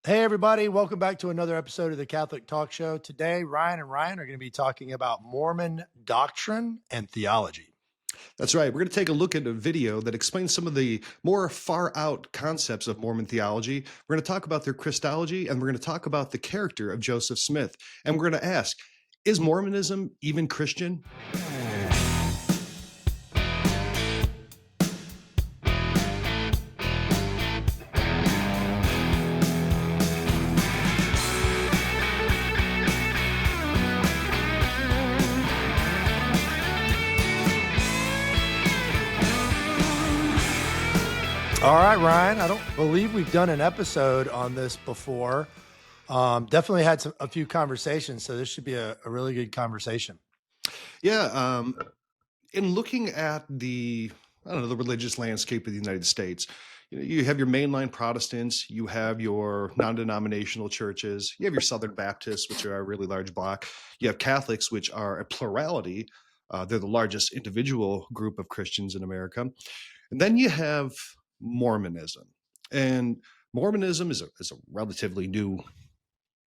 Hey, everybody. Welcome back to another episode of the Catholic Talk Show. Today, Ryan and Ryan are going to be talking about Mormon doctrine and theology. That's right. We're going to take a look at a video that explains some of the more far out concepts of Mormon theology. We're going to talk about their Christology, and we're going to talk about the character of Joseph Smith. And we're going to ask, is Mormonism even Christian? All right, Ryan. I don't believe we've done an episode on this before. Definitely had a few conversations, so this should be a really good conversation. Yeah. In looking at the religious landscape of the United States, you have your mainline Protestants, you have your non-denominational churches, you have your Southern Baptists, which are a really large block. You have Catholics, which are a plurality. They're the largest individual group of Christians in America. And then you have Mormonism. And Mormonism is a relatively new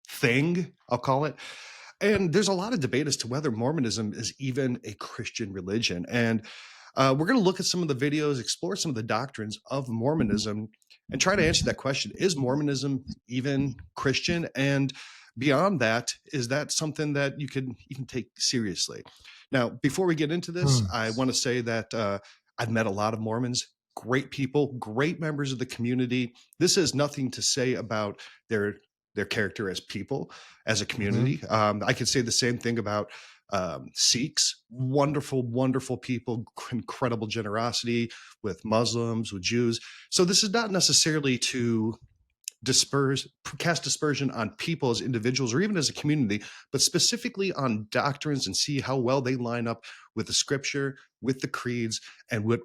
thing, I'll call it. And there's a lot of debate as to whether Mormonism is even a Christian religion. And we're going to look at some of the videos, explore some of the doctrines of Mormonism, and try to answer that question. Is Mormonism even Christian? And beyond that, is that something that you can even take seriously? Now, before we get into this, I want to say that I've met a lot of Mormons. Great people, great members of the community. This has nothing to say about their character as people, as a community. I could say the same thing about Sikhs. Wonderful, wonderful people, incredible generosity with Muslims, with Jews. So this is not necessarily to cast dispersion on people as individuals or even as a community, but specifically on doctrines and see how well they line up with the scripture, with the creeds, and with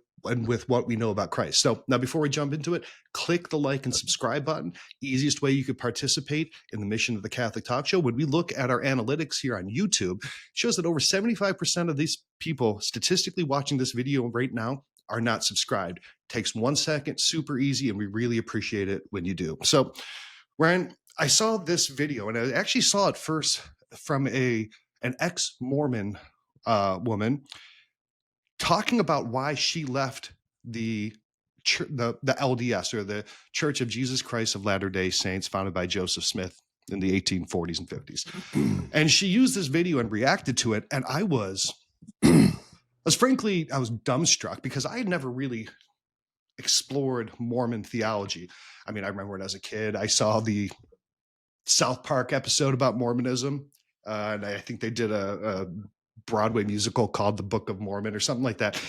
what we know about Christ. So now before we jump into it, click the like and subscribe button. Easiest way you could participate in the mission of the Catholic Talk Show. When we look at our analytics here on YouTube, it shows that over 75% of these people statistically watching this video right now are not subscribed. Takes 1 second, super easy, and we really appreciate it when you do. So, Ryan, I saw this video, and I actually saw it first from an ex-Mormon woman talking about why she left the LDS, or the Church of Jesus Christ of Latter-day Saints, founded by Joseph Smith in the 1840s and 50s. And she used this video and reacted to it, and I was dumbstruck because I had never really explored Mormon theology. I mean, I remember when I was a kid, I saw the South Park episode about Mormonism, and I think they did a Broadway musical called The Book of Mormon or something like that.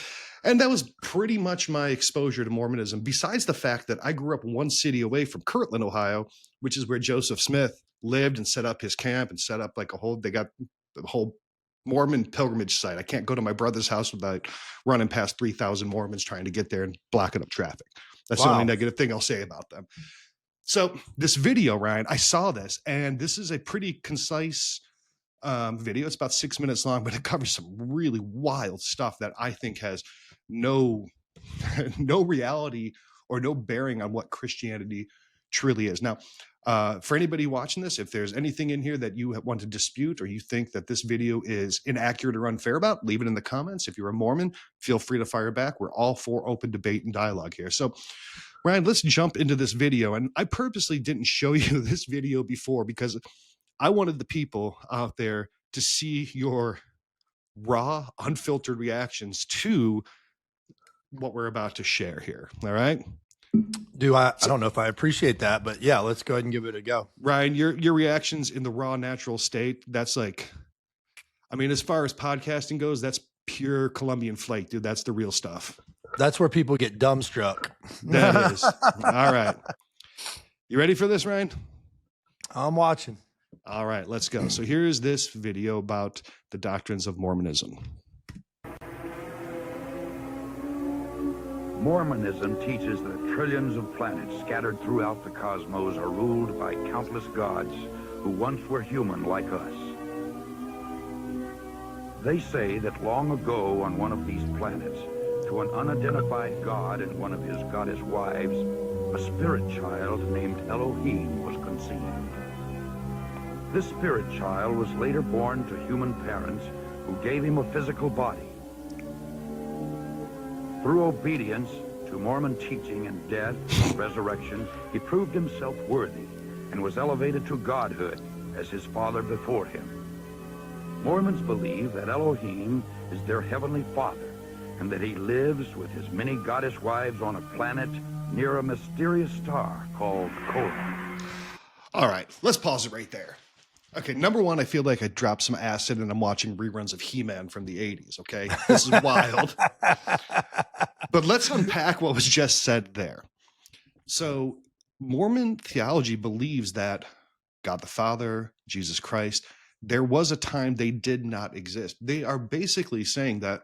And that was pretty much my exposure to Mormonism, besides the fact that I grew up one city away from Kirtland, Ohio, which is where Joseph Smith lived and set up his camp and set up they got the whole Mormon pilgrimage site. I can't go to my brother's house without running past 3,000 Mormons trying to get there and blocking up traffic. That's the only negative thing I'll say about them. So this video, Ryan, I saw this, and this is a pretty concise video. It's about 6 minutes long, but it covers some really wild stuff that I think has no reality or no bearing on what Christianity truly is. Now, for anybody watching this, if there's anything in here that you want to dispute or you think that this video is inaccurate or unfair about, leave it in the comments. If you're a Mormon, feel free to fire back. We're all for open debate and dialogue here. So, Ryan, let's jump into this video. And I purposely didn't show you this video before because I wanted the people out there to see your raw, unfiltered reactions to what we're about to share here. All right? I don't know if I appreciate that, but yeah, let's go ahead and give it a go. Ryan, your reactions in the raw, natural state, that's as far as podcasting goes, that's pure Colombian flake, dude. That's the real stuff. That's where people get dumbstruck. That is. All right. You ready for this, Ryan? I'm watching. All right, let's go. So here's this video about the doctrines of Mormonism. Mormonism teaches that trillions of planets scattered throughout the cosmos are ruled by countless gods who once were human like us. They say that long ago on one of these planets, to an unidentified god and one of his goddess wives, a spirit child named Elohim was conceived. conceived. This spirit child was later born to human parents who gave him a physical body. Through obedience to Mormon teaching and death and resurrection, he proved himself worthy and was elevated to godhood as his father before him. Mormons believe that Elohim is their heavenly father and that he lives with his many goddess wives on a planet near a mysterious star called Kora. All right, let's pause it right there. Okay, number one, I feel like I dropped some acid and I'm watching reruns of He-Man from the 80s, okay? This is wild. But let's unpack what was just said there. So Mormon theology believes that God the Father, Jesus Christ, there was a time they did not exist. They are basically saying that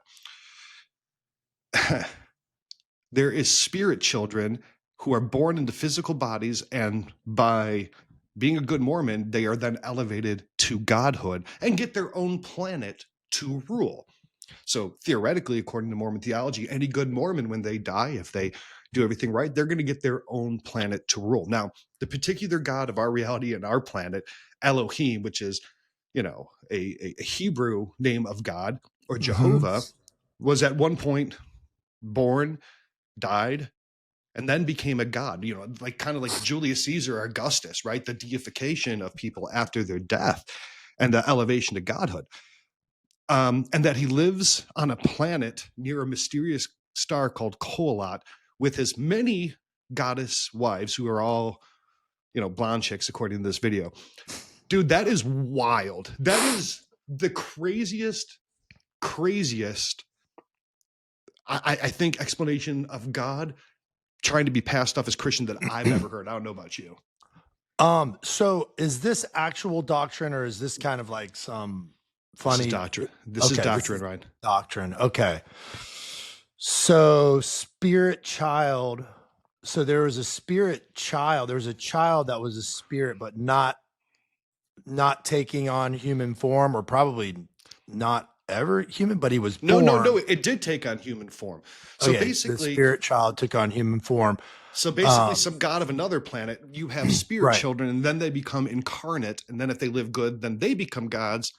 there is spirit children who are born into physical bodies, and by being a good Mormon, they are then elevated to godhood and get their own planet to rule. So theoretically, according to Mormon theology, any good Mormon, when they die, if they do everything right, they're going to get their own planet to rule. Now, the particular God of our reality and our planet, Elohim, which is, a Hebrew name of God, or Jehovah, was at one point born, died, and then became a god, kind of like Julius Caesar, Augustus, right? The deification of people after their death and the elevation to godhood. And that he lives on a planet near a mysterious star called Kolat with his many goddess wives who are all, blonde chicks, according to this video. Dude, that is wild. That is the craziest, I think, explanation of God trying to be passed off as Christian that I've ever heard. I don't know about you. So is this actual doctrine, or is this kind of like some funny? This is doctrine. This is doctrine, Ryan. Doctrine. Okay. So spirit child. So there was a spirit child. There was a child that was a spirit, but not taking on human form, or probably not ever human, but he was born. No, it did take on human form. So basically, the spirit child took on human form. So basically, some god of another planet, you have spirit children, and then they become incarnate, and then if they live good, then they become gods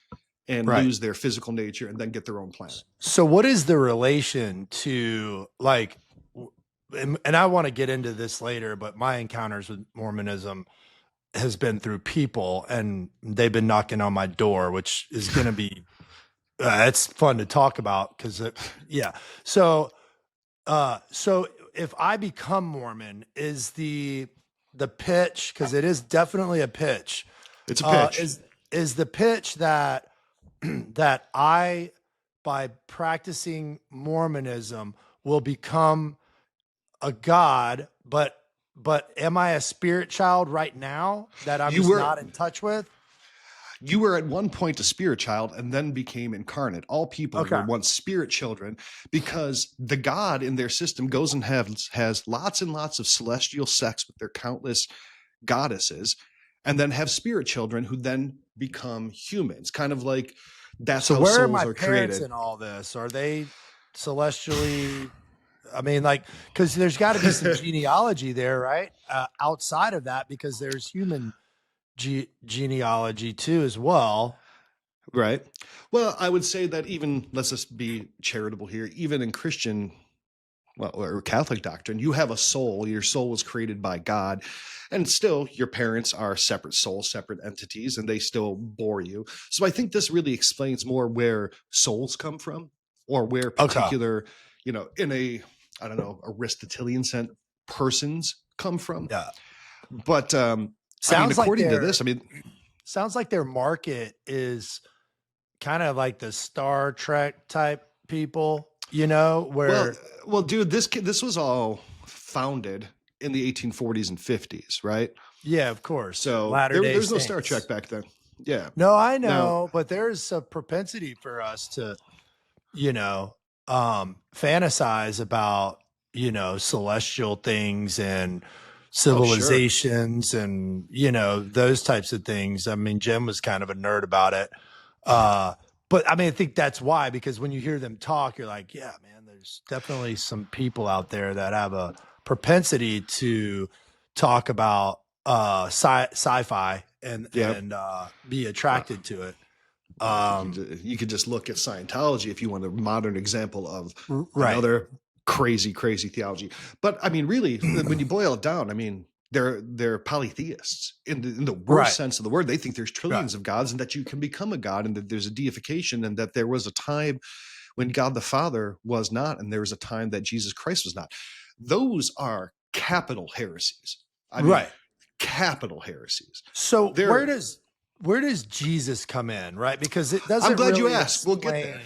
and lose their physical nature and then get their own planet. So what is the relation to, like, and I want to get into this later, but my encounters with Mormonism has been through people, and they've been knocking on my door, which is going to be it's fun to talk about because so if I become Mormon, is the pitch, because it is definitely a pitch, it's a pitch, is the pitch that that I, by practicing Mormonism, will become a god, but am I a spirit child right now that I'm not in touch with? You were at one point a spirit child and then became incarnate. All people were once spirit children, because the God in their system goes and has lots and lots of celestial sex with their countless goddesses, and then have spirit children who then become humans. Kind of like that's how souls are created. So where are my parents in all this? Are they celestially? I mean, like, because there's got to be some genealogy there, right? Outside of that, because there's human genealogy too as well, right? Well, I would say that even, let's just be charitable here, even in Christian, or Catholic doctrine, you have a soul. Your soul was created by God, and still your parents are separate souls, separate entities, and they still bore you. So I think this really explains more where souls come from, or where particular, in a, I don't know, Aristotelian sense, persons come from. Yeah. But according to this, sounds like their market is kind of like the Star Trek type people, where. Well, dude, this was all founded in the 1840s and 50s, right? Yeah, of course. So there's no Star Trek back then. Yeah. No, I know, but there's a propensity for us to, fantasize about, celestial things and civilizations and, those types of things. I mean, Jim was kind of a nerd about it. But I think that's why, because when you hear them talk, you're like, yeah, man, there's definitely some people out there that have a propensity to talk about, sci-fi and Yep. and be attracted to it. You could just look at Scientology if you want a modern example of Right. another crazy theology. But I mean, really, when you boil it down, I mean, they're polytheists in the worst Right. sense of the word. They think there's trillions of gods and that you can become a god and that there's a deification and that there was a time when God the Father was not and there was a time that Jesus Christ was not. Those are capital heresies. I mean, Right. capital heresies. So where does Jesus come in, right? Because it doesn't. I'm glad you really asked. We'll get there.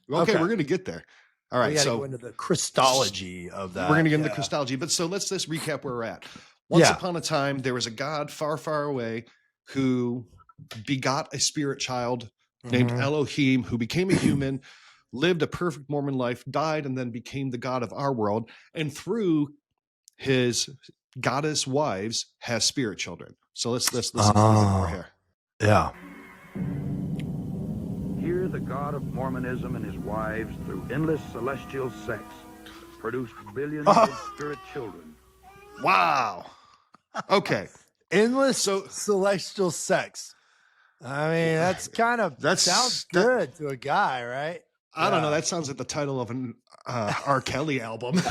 Okay, we're going to get there. All right, we gotta so go into the Christology of that. we're going to get into Christology, but so let's just recap where we're at. Once upon a time, there was a God far, far away who begot a spirit child named Elohim, who became a human, lived a perfect Mormon life, died, and then became the God of our world, and through his goddess wives has spirit children. So let's listen a little bit more here. Yeah. Here, the God of Mormonism and his wives, through endless celestial sex, produced billions of spirit children. Wow. Okay. Endless celestial sex. I mean, that's kind of sounds good to a guy, right? I don't know. That sounds like the title of an R. Kelly album.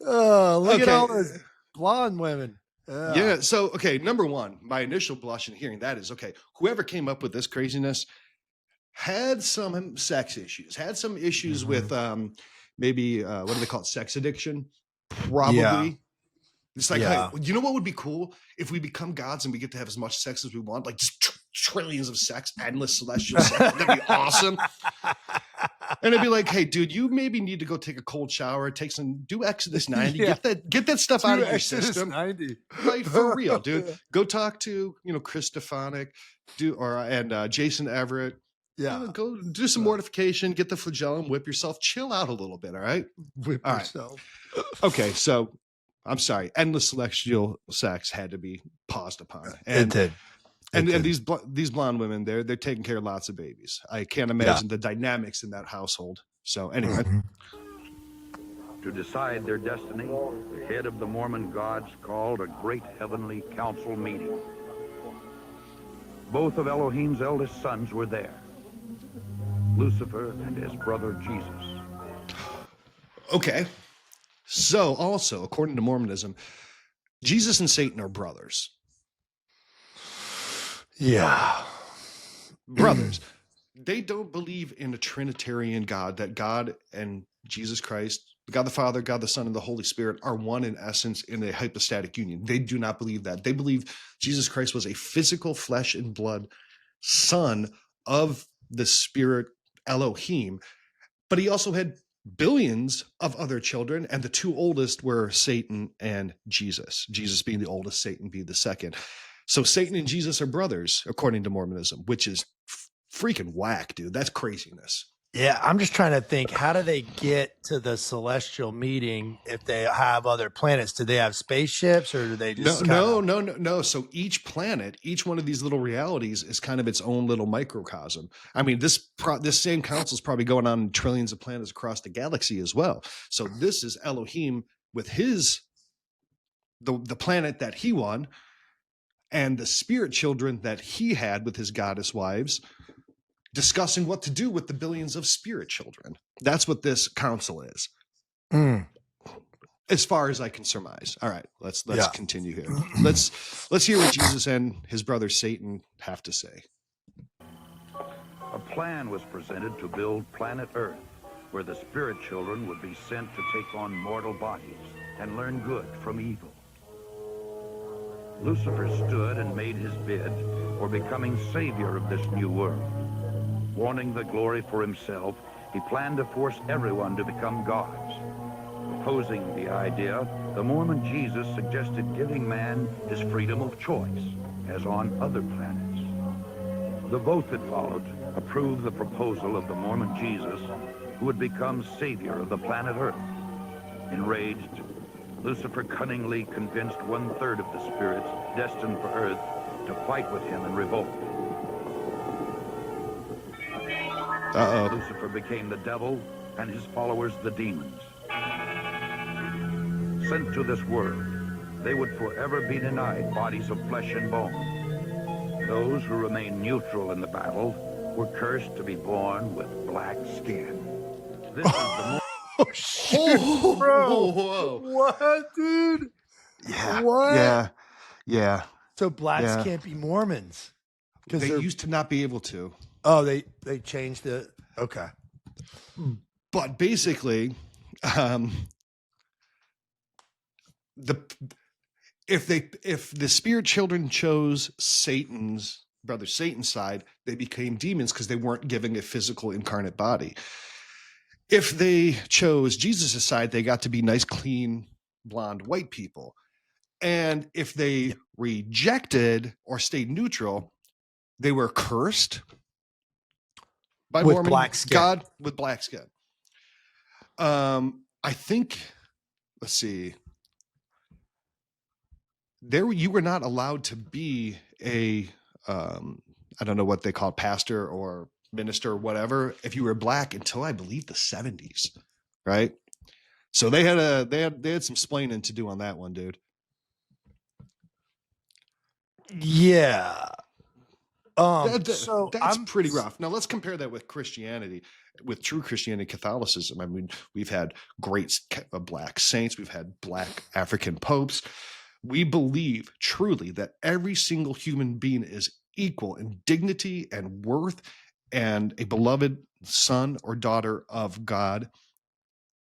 Oh, look at all those blonde women. Yeah. So, okay. Number one, my initial blush in hearing that is, okay, whoever came up with this craziness had some sex issues, had some issues with maybe, what do they call it? Sex addiction. Probably. Yeah. It's like, hey, you know what would be cool if we become gods and we get to have as much sex as we want, like just trillions of sex, endless celestial sex. That'd be awesome. And it'd be like, hey, dude, you maybe need to go take a cold shower, do Exodus 90, get that stuff out of your system. 90. Like, for real, dude. Go talk to Chris Stefanik, and Jason Everett. Yeah. Go do some mortification, get the flagellum, whip yourself, chill out a little bit. All right. Whip yourself. Okay. So I'm sorry. Endless celestial sex had to be paused upon. And, it did. And these blonde women, they're taking care of lots of babies. I can't imagine the dynamics in that household. So anyway. To decide their destiny, the head of the Mormon gods called a great heavenly council meeting. Both of Elohim's eldest sons were there, Lucifer and his brother Jesus. Okay. So also, according to Mormonism, Jesus and Satan are brothers. Yeah. Brothers. They don't believe in a Trinitarian God, that God and Jesus Christ, God the Father, God the Son, and the Holy Spirit are one in essence in a hypostatic union. They do not believe that. They believe Jesus Christ was a physical flesh and blood son of the Spirit Elohim, but he also had billions of other children, and the two oldest were Satan and Jesus. Jesus being the oldest, Satan being the second. So Satan and Jesus are brothers, according to Mormonism, which is freaking whack, dude. That's craziness. Yeah, I'm just trying to think, how do they get to the celestial meeting if they have other planets? Do they have spaceships, or do they just No. So each planet, each one of these little realities is kind of its own little microcosm. I mean, this same council is probably going on in trillions of planets across the galaxy as well. So this is Elohim with the planet that he won, and the spirit children that he had with his goddess wives, discussing what to do with the billions of spirit children. That's what this council is. As far as I can surmise. All right, let's continue here. Let's hear what Jesus and his brother Satan have to say. A plan was presented to build planet Earth, where the spirit children would be sent to take on mortal bodies and learn good from evil. Lucifer stood and made his bid for becoming savior of this new world. Wanting the glory for himself, he planned to force everyone to become gods. Opposing the idea, the Mormon Jesus suggested giving man his freedom of choice, as on other planets. The vote that followed approved the proposal of the Mormon Jesus, who would become savior of the planet Earth. Enraged, Lucifer cunningly convinced 1/3 of the spirits destined for Earth to fight with him in revolt. Lucifer became the devil and his followers the demons. sent to this world, they would forever be denied bodies of flesh and bone. Those who remained neutral in the battle were cursed to be born with black skin. This is the Oh, shoot, bro. Whoa. What, dude? Yeah. What? Yeah. So blacks Yeah. can't be Mormons because They they're used to not be able to. oh they changed it. Okay. But basically, if the spirit children chose Satan's side, they became demons because they weren't given a physical incarnate body. If they chose Jesus' side, they got to be nice, clean, blonde, white people. And if they rejected or stayed neutral, they were cursed by With Mormon black skin. God with black skin. I think, let's see. You were not allowed to be a, I don't know what they call it, pastor or minister or whatever, if you were black until I believe the 70s, right? So they had some splaining to do on that one, dude. Yeah. So that's I'm pretty rough. Now let's compare that with Christianity, with true Christianity, Catholicism. I mean, we've had great black saints, we've had black African popes. We believe truly that every single human being is equal in dignity and worth and a beloved son or daughter of God.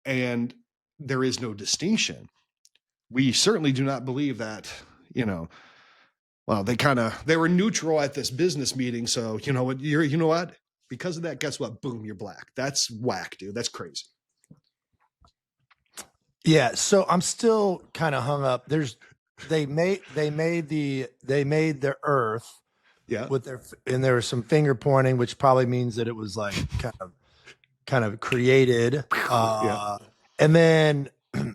And there is no distinction. We certainly do not believe that, well, they were neutral at this business meeting. So you know what? Because of that, guess what? Boom, you're black. That's whack, dude. That's crazy. Yeah. So I'm still kind of hung up. They made the earth Yeah. and there was some finger pointing, which probably means that it was like kind of created. Yeah. And then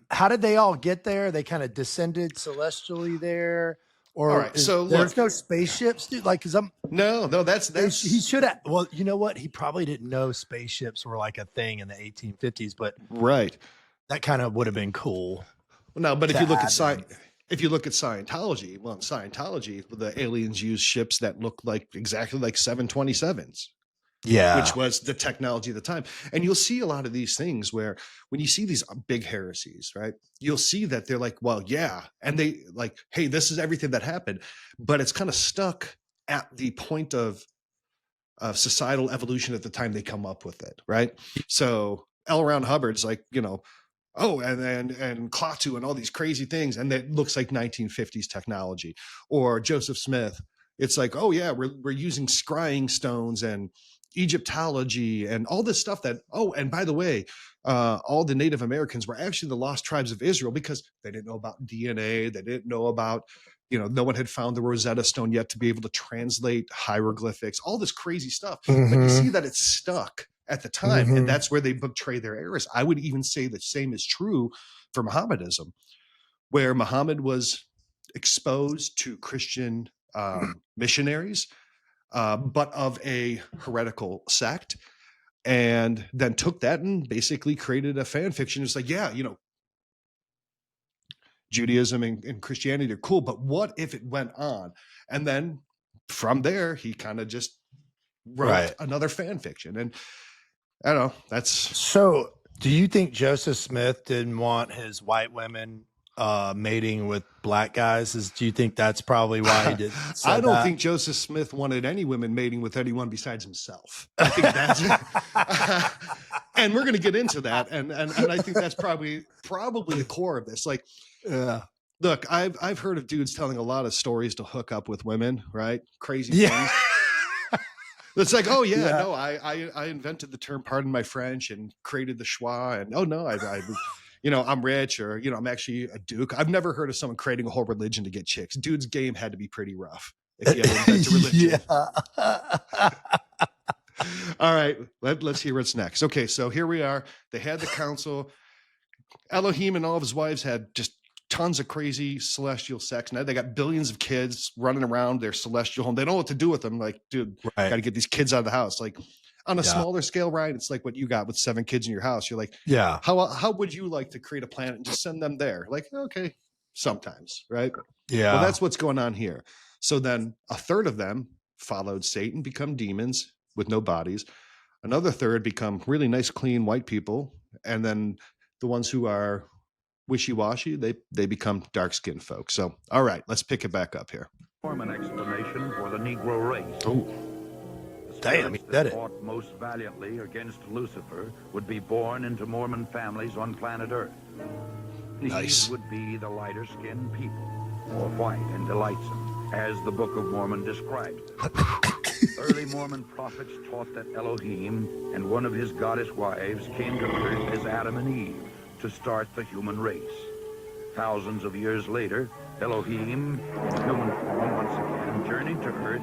how did they all get there? They kind of descended celestially there. Or all right, so there's no spaceships, dude. Like, cause no, that's he should have. Well, you know what? He probably didn't know spaceships were like a thing in the 1850s, but right. That kind of would have been cool. Well, no, but if you look at Scientology, well, in Scientology, the aliens use ships that look exactly like 727s. Yeah. Which was the technology at the time. And you'll see a lot of these things where when you see these big heresies, right, you'll see that they're like, well, yeah. And they like, hey, this is everything that happened. But it's kind of stuck at the point of societal evolution at the time they come up with it, right? So L. Ron Hubbard's like, oh, and Klaatu and all these crazy things. And that looks like 1950s technology. Or Joseph Smith. It's like, oh, yeah, we're using scrying stones and Egyptology and all this stuff and by the way, all the Native Americans were actually the lost tribes of Israel because they didn't know about DNA. They didn't know about, no one had found the Rosetta Stone yet to be able to translate hieroglyphics, all this crazy stuff. Mm-hmm. But you see that it's stuck at the time, and that's where they betray their errors. I would even say the same is true for Mohammedanism, where Muhammad was exposed to Christian missionaries, but of a heretical sect, and then took that and basically created a fan fiction. It's like, yeah, Judaism and Christianity are cool, but what if it went on? And then from there, he kind of just wrote another fan fiction. And I don't know, that's... So do you think Joseph Smith didn't want his white women mating with black guys? Do you think that's probably why he did? I don't think Joseph Smith wanted any women mating with anyone besides himself. I think that's and we're going to get into that. And I think that's probably the core of this. Like, look, I've heard of dudes telling a lot of stories to hook up with women, right? Crazy things. It's like, oh yeah, no, I invented the term, pardon my French, and created the schwa. And oh no, I'm rich, or I'm actually a duke. I've never heard of someone creating a whole religion to get chicks. Dude's game had to be pretty rough if you had to invent a religion. All right, let's hear what's next. Okay, so here we are. They had the council. Elohim and all of his wives had just tons of crazy celestial sex. Now they got billions of kids running around their celestial home. They don't know what to do with them. Like, dude, got to get these kids out of the house. Like, On a Yeah. smaller scale, Ryan, it's like what you got with 7 kids in your house. You're like, Yeah. how would you like to create a planet and just send them there? Like, okay, sometimes, right? Yeah. Well, that's what's going on here. So then a third of them followed Satan, become demons with no bodies. Another third become really nice, clean white people. And then the ones who are wishy-washy, they become dark-skinned folks. So, all right, let's pick it back up here. Mormon explanation for the Negro race. Oh, The Damn, he spirits said that it. fought most valiantly against Lucifer would be born into Mormon families on planet Earth. These Nice. would be the lighter-skinned people, or white and delightsome, as the Book of Mormon describes them. Early Mormon prophets taught that Elohim and one of his goddess wives came to earth as Adam and Eve to start the human race. Thousands of years later, Elohim, in human form once again, journeyed to earth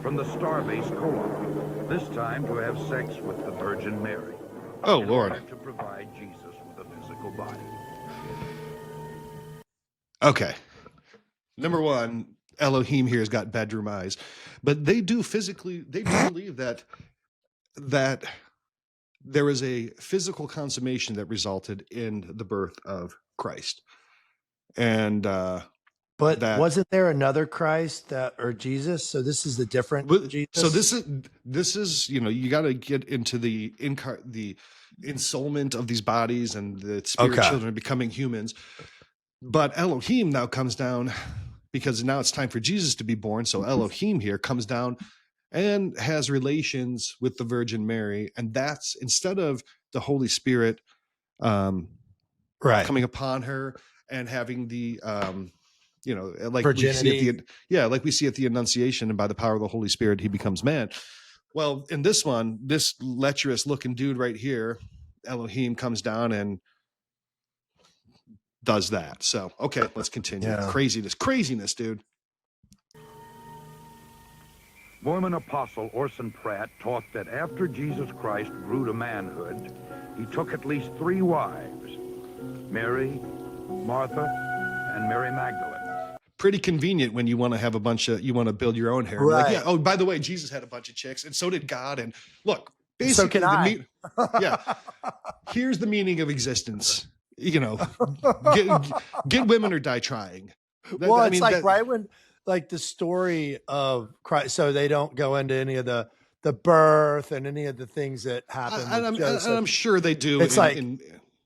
from the starbase Koloth, this time to have sex with the Virgin Mary. Oh, in Lord. order to provide Jesus with a physical body. Okay. Number one, Elohim here has got bedroom eyes, but they do believe that there was a physical consummation that resulted in the birth of Christ. And But that- wasn't there another Christ or Jesus? So this is the different Jesus. so this is you got to get into the ensoulment of these bodies and the spirit Okay. children becoming humans. But Elohim now comes down because now it's time for Jesus to be born. So Elohim here comes down and has relations with the Virgin Mary. And that's instead of the Holy Spirit right. coming upon her and having the, like Virginity. we see at the Annunciation, and by the power of the Holy Spirit, he becomes man. Well, in this one, this lecherous looking dude right here, Elohim comes down and does that. So, okay, let's continue. Yeah. Craziness, dude. Mormon apostle Orson Pratt taught that after Jesus Christ grew to manhood, he took at least 3 wives, Mary, Martha, and Mary Magdalene. Pretty convenient when you want to have you want to build your own harem. Like, Right. yeah. Oh, by the way, Jesus had a bunch of chicks, and so did God. And look, basically, So can I. Yeah. Here's the meaning of existence. Get women or die trying. Well, it's right when the story of Christ. So they don't go into any of the birth and any of the things that happen. And I'm sure they do. It's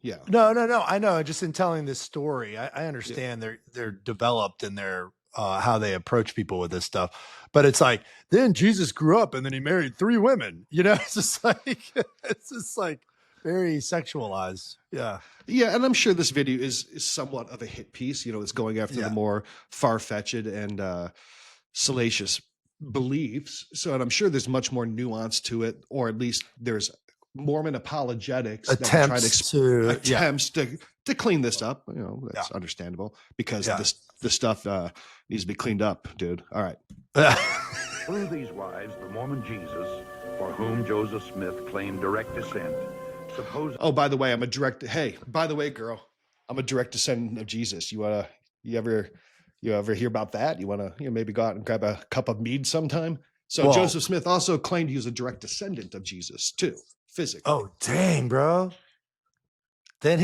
yeah. No. I know. Just in telling this story, I understand they're developed in their how they approach people with this stuff. But it's like then Jesus grew up and then he married 3 women. It's just like very sexualized. Yeah. Yeah, and I'm sure this video is somewhat of a hit piece. It's going after the more far-fetched and salacious beliefs. So, and I'm sure there's much more nuance to it, or at least there's Mormon apologetics attempts to clean this up. That's understandable because the stuff needs to be cleaned up, dude. All right. Through these wives, the Mormon Jesus, for whom Joseph Smith claimed direct descent, Oh, by the way, hey, by the way, girl, I'm a direct descendant of Jesus. You ever hear about that? You want to maybe go out and grab a cup of mead sometime? So Joseph Smith also claimed he was a direct descendant of Jesus too, physically. Oh, dang, bro. Then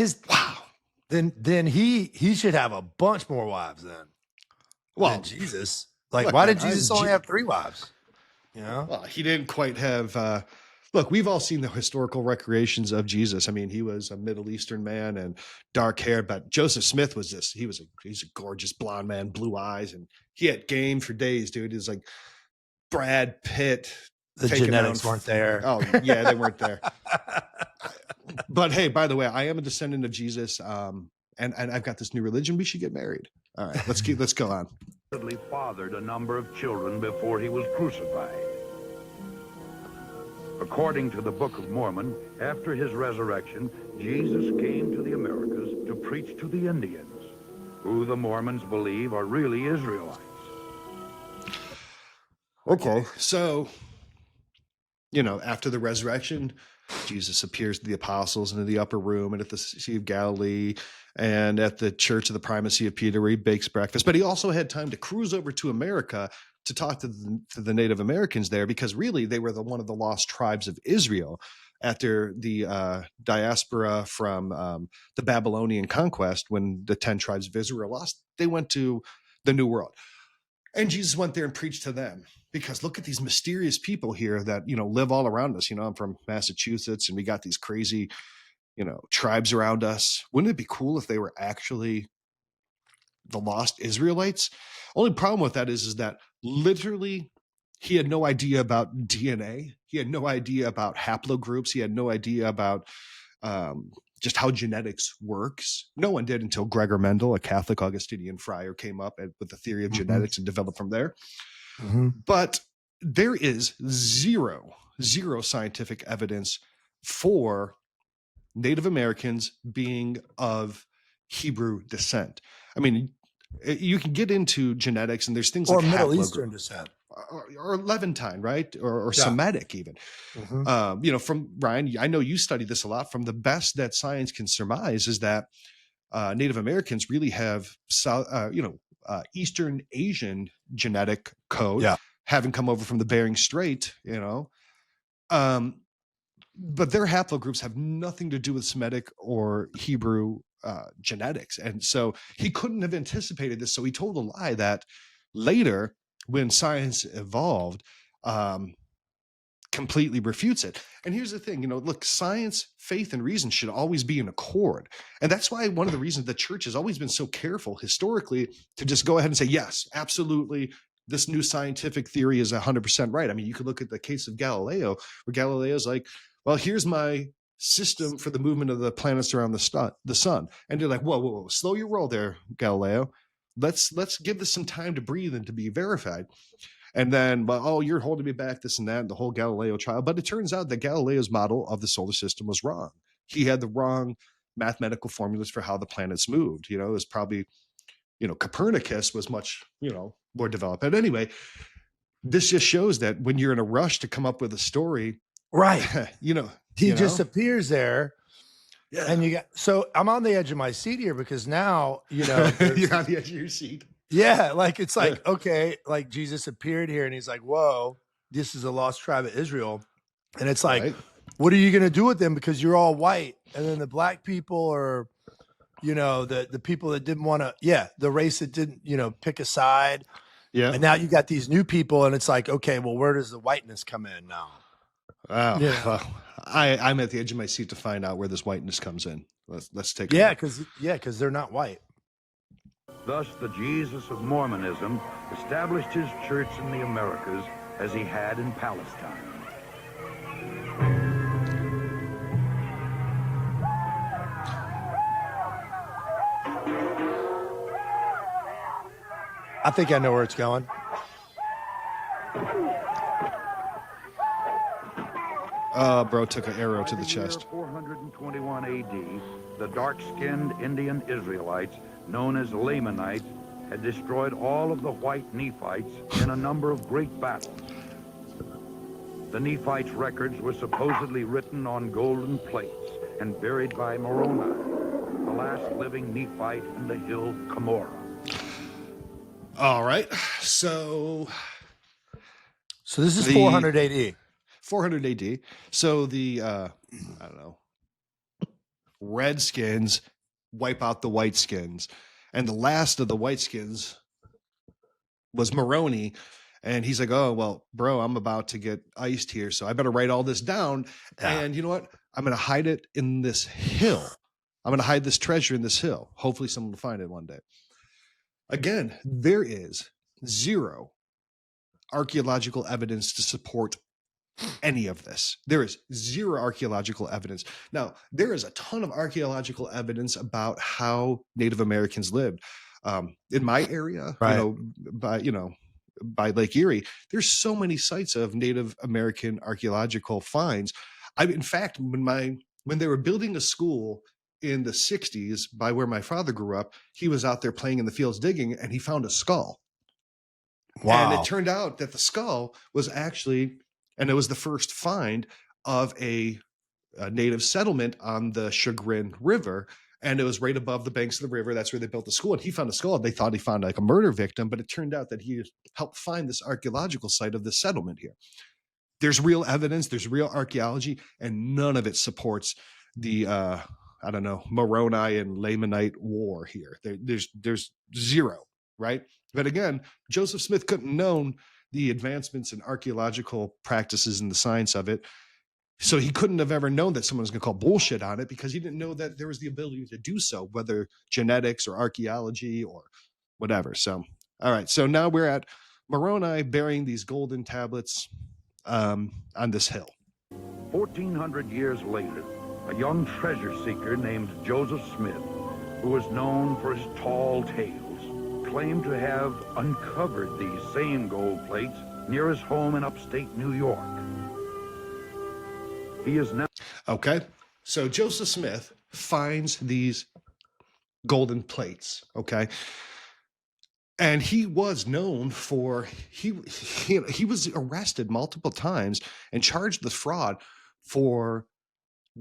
Then he should have a bunch more wives then. Than Jesus. Like, why did Jesus only have 3 wives? Well, he didn't quite have. Look, we've all seen the historical recreations of Jesus. I mean, he was a Middle Eastern man and dark hair, but Joseph Smith was this. He's a gorgeous blonde man, blue eyes, and he had game for days, dude. He was like Brad Pitt. The genetics weren't there. Oh, yeah, they weren't there. But hey, by the way, I am a descendant of Jesus, and I've got this new religion. We should get married. All right, let's go on. He fathered a number of children before he was crucified. According to the Book of Mormon, after his resurrection, Jesus came to the Americas to preach to the Indians, who the Mormons believe are really Israelites. Okay, so, after the resurrection, Jesus appears to the apostles in the upper room and at the Sea of Galilee, and at the Church of the Primacy of Peter, where he bakes breakfast. But he also had time to cruise over to America to talk to the Native Americans there, because really they were one of the lost tribes of Israel after the diaspora from the Babylonian conquest. When the 10 tribes of Israel were lost, they went to the New World. And Jesus went there and preached to them, because look at these mysterious people here that, live all around us. I'm from Massachusetts, and we got these crazy, tribes around us. Wouldn't it be cool if they were actually the lost Israelites? Only problem with that is that literally he had no idea about DNA. He had no idea about haplogroups. He had no idea about just how genetics works. No one did until Gregor Mendel, a Catholic Augustinian friar, came up with the theory of genetics and developed from there. But there is zero scientific evidence for Native Americans being of Hebrew descent. I mean, you can get into genetics, and there's things or like Middle Eastern descent, or Levantine, right? Or Semitic even. From Ryan, I know you study this a lot. From the best that science can surmise is that Native Americans really have Eastern Asian genetic code, having come over from the Bering Strait, but their haplogroups have nothing to do with Semitic or Hebrew genetics. And so he couldn't have anticipated this. So he told a lie that later, when science evolved, completely refutes it. And here's the thing, look, science, faith, and reason should always be in accord. And that's why one of the reasons the church has always been so careful historically to just go ahead and say, yes, absolutely, this new scientific theory is 100% right. I mean, you could look at the case of Galileo, where Galileo's like, well, here's my system for the movement of the planets around the sun. And they're like, whoa, slow your roll there, Galileo. Let's give this some time to breathe and to be verified. And then, you're holding me back, this and that, and the whole Galileo trial. But it turns out that Galileo's model of the solar system was wrong. He had the wrong mathematical formulas for how the planets moved. It was probably, Copernicus was much, more developed. But anyway, this just shows that when you're in a rush to come up with a story, right? He just appears there. Yeah. And so I'm on the edge of my seat here, because now, you're on the edge of your seat. Yeah. It's like, okay, like Jesus appeared here and he's like, whoa, this is a lost tribe of Israel. And it's like, what are you going to do with them? Because you're all white. And then the black people are, the people that didn't want to, the race that didn't, pick a side. Yeah. And now you got these new people, and it's like, okay, well, where does the whiteness come in now? Wow. Yeah. Well, I'm at the edge of my seat to find out where this whiteness comes in. Let's take a look. Because they're not white. Thus, the Jesus of Mormonism established his church in the Americas as he had in Palestine. I think I know where it's going. Bro took an arrow to the chest. 421 AD, the dark-skinned Indian Israelites, known as Lamanites, had destroyed all of the white Nephites in a number of great battles. The Nephites' records were supposedly written on golden plates and buried by Moroni, the last living Nephite in the hill Cumorah. All right, so this is 400 AD. 400 AD. So the Redskins wipe out the Whiteskins, and the last of the Whiteskins was Moroni. And he's like, oh, well, bro, I'm about to get iced here, so I better write all this down. Yeah. And you know what? I'm going to hide it in this hill. I'm going to hide this treasure in this hill. Hopefully someone will find it one day. Again, there is zero archaeological evidence to support any of this. There is zero archaeological evidence. Now, there is a ton of archaeological evidence about how Native Americans lived. In my area, right. By Lake Erie, there's so many sites of Native American archaeological finds. In fact, when they were building a school in the 60s by where my father grew up, he was out there playing in the fields digging, and he found a skull. Wow. And it turned out that the skull was actually, and it was the first find of a native settlement on the Chagrin River. And it was right above the banks of the river. That's where they built the school. And he found a skull. They thought he found like a murder victim, but it turned out that he helped find this archaeological site of the settlement here. There's real evidence, there's real archaeology, and none of it supports the Moroni and Lamanite war here. There's zero, right? But again, Joseph Smith couldn't have known the advancements in archaeological practices and the science of it. So he couldn't have ever known that someone was going to call bullshit on it, because he didn't know that there was the ability to do so, whether genetics or archaeology or whatever. So, all right. So now we're at Moroni burying these golden tablets on this hill. 1,400 years later, a young treasure seeker named Joseph Smith, who was known for his tall tales, claimed to have uncovered these same gold plates near his home in upstate New York. He is now... Okay, so Joseph Smith finds these golden plates, okay? And he was known for, he was arrested multiple times and charged with fraud for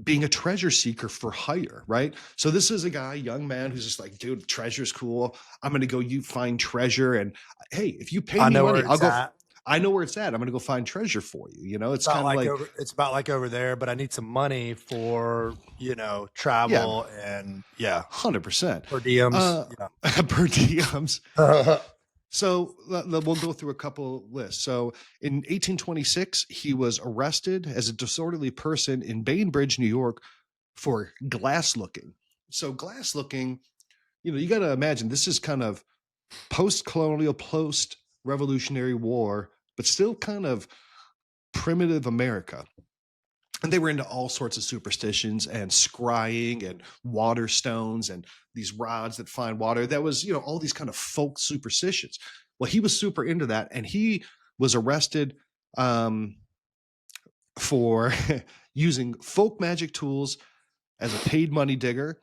being a treasure seeker for hire, right? So this is a guy, young man, who's just like, dude, treasure's cool. I'm going to go find treasure. And hey, if you pay me money, I'll go. I know where it's at. I'm going to go find treasure for you. You know, it's kind of like it's about like over there, but I need some money for, travel and 100% per diems. Per diems. So we'll go through a couple lists. So in 1826, he was arrested as a disorderly person in Bainbridge, New York, for glass looking. So glass looking, you got to imagine this is kind of post-colonial, post-Revolutionary War, but still kind of primitive America. And they were into all sorts of superstitions and scrying and water stones and these rods that find water. That was, all these kind of folk superstitions. Well, he was super into that, and he was arrested for using folk magic tools as a paid money digger.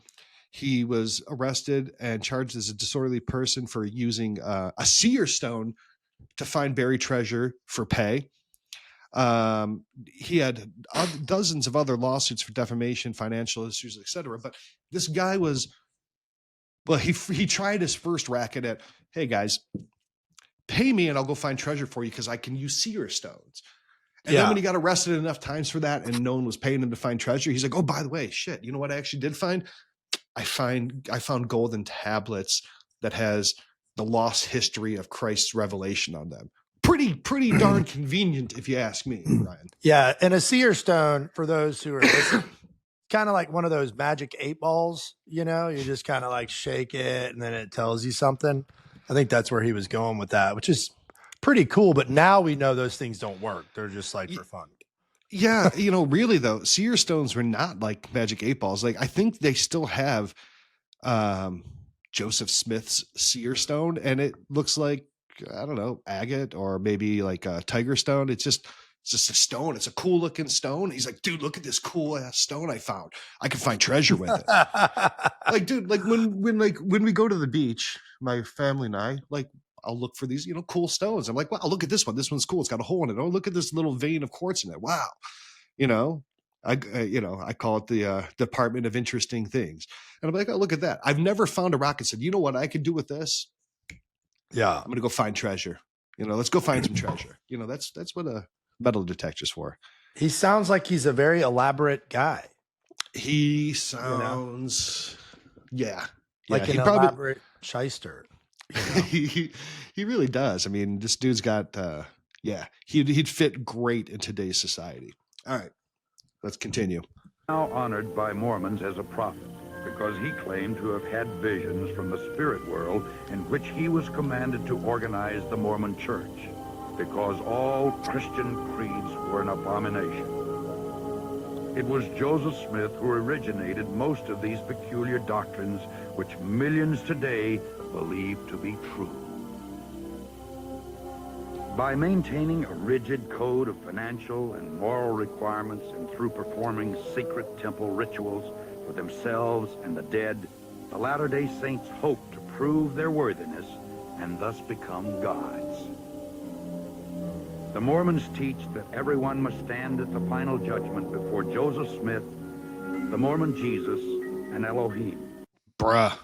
He was arrested and charged as a disorderly person for using a seer stone to find buried treasure for pay. He had dozens of other lawsuits for defamation, financial issues, etc. But this guy was, he tried his first racket at, hey guys, pay me and I'll go find treasure for you because I can use seer stones. And then when he got arrested enough times for that and no one was paying him to find treasure, he's like, oh, by the way, shit, you know what I actually did find? I found golden tablets that has the lost history of Christ's revelation on them. Pretty darn convenient, if you ask me, Ryan. Yeah, and a seer stone, for those who are listening, kind of like one of those magic 8 balls, you just kind of like shake it and then it tells you something. I think that's where he was going with that, which is pretty cool. But now we know those things don't work. They're just like for fun. Yeah, really though, seer stones were not like magic 8 balls. Like I think they still have Joseph Smith's seer stone, and it looks like, I don't know, agate or maybe like a tiger stone. It's just a stone. It's a cool looking stone. He's like, dude, look at this cool ass stone I found. I can find treasure with it. Like, dude, like when we go to the beach, my family and I, like, I'll look for these, cool stones. I'm like, wow, look at this one. This one's cool. It's got a hole in it. Oh, look at this little vein of quartz in it. Wow. I call it the Department of Interesting Things. And I'm like, oh, look at that. I've never found a rock and said, you know what I could do with this? Yeah. I'm going to go find treasure. Let's go find some treasure. That's what a metal detector's for. He sounds like he's a very elaborate guy. He sounds, like an elaborate shyster. He really does. I mean, this dude's got, he'd fit great in today's society. All right, let's continue. Now honored by Mormons as a prophet, because he claimed to have had visions from the spirit world in which he was commanded to organize the Mormon church, because all Christian creeds were an abomination. It was Joseph Smith who originated most of these peculiar doctrines which millions today believe to be true. By maintaining a rigid code of financial and moral requirements and through performing secret temple rituals for themselves and the dead, the Latter-day Saints hope to prove their worthiness and thus become gods. The Mormons teach that everyone must stand at the final judgment before Joseph Smith, the Mormon Jesus, and Elohim. Bruh.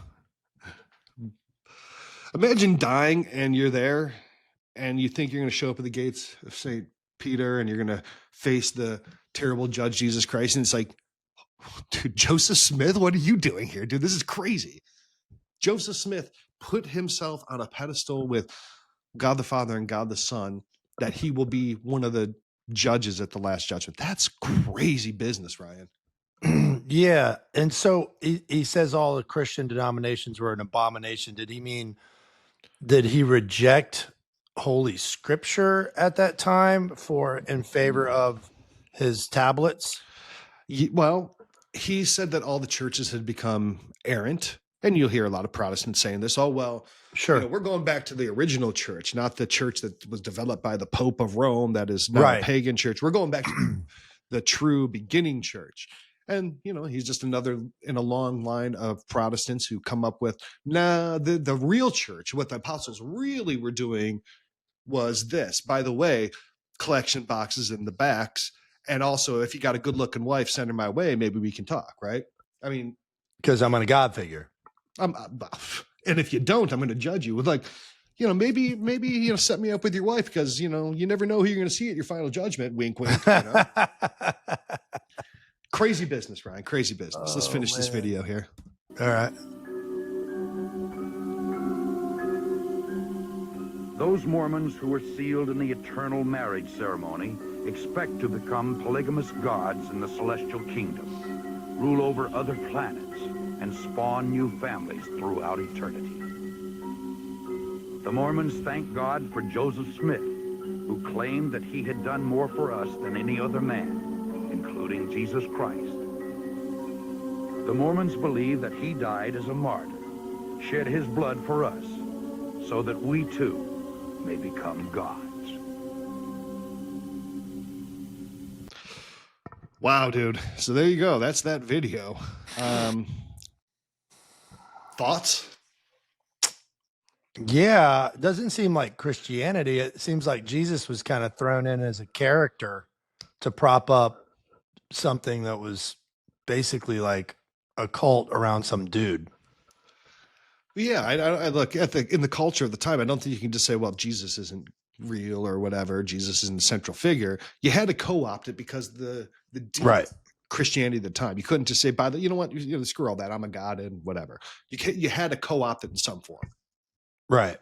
Imagine dying and you're there and you think you're going to show up at the gates of St. Peter and you're going to face the terrible judge, Jesus Christ. And it's like, dude, Joseph Smith, what are you doing here, dude? This is crazy. Joseph Smith put himself on a pedestal with God the Father and God the Son, that he will be one of the judges at the last judgment. That's crazy business, Ryan. Yeah. And so he says all the Christian denominations were an abomination. Did he mean, did he reject Holy Scripture at that time in favor of his tablets? Well, he said that all the churches had become errant. And you'll hear a lot of Protestants saying this. Oh, well, Sure. we're going back to the original church, not the church that was developed by the Pope of Rome that is now a pagan church. We're going back to the true beginning church. And, he's just another in a long line of Protestants who come up with, the real church, what the apostles really were doing was this. By the way, collection boxes in the backs. And also, if you got a good looking wife, send her my way. Maybe we can talk, right? I mean, because I'm a God figure. And if you don't, I'm going to judge you with maybe set me up with your wife because, you never know who you're going to see at your final judgment. Wink, wink. Crazy business, Ryan. Crazy business. Let's finish this video here. All right. Those Mormons who were sealed in the eternal marriage ceremony expect to become polygamous gods in the celestial kingdom, rule over other planets, and spawn new families throughout eternity. The Mormons thank God for Joseph Smith, who claimed that he had done more for us than any other man, including Jesus Christ. The Mormons believe that he died as a martyr, shed his blood for us, so that we too may become gods. Wow, dude. So there you go. That's that video. Thoughts? Yeah, it doesn't seem like Christianity. It seems like Jesus was kind of thrown in as a character to prop up something that was basically like a cult around some dude. Yeah, I look at in the culture of the time. I don't think you can just say, well, Jesus isn't real or whatever. Jesus isn't the central figure. You had to co-opt it because the right. Christianity at the time. You couldn't just say, you know what, screw all that. I'm a god and whatever. You had to co-opt it in some form. Right.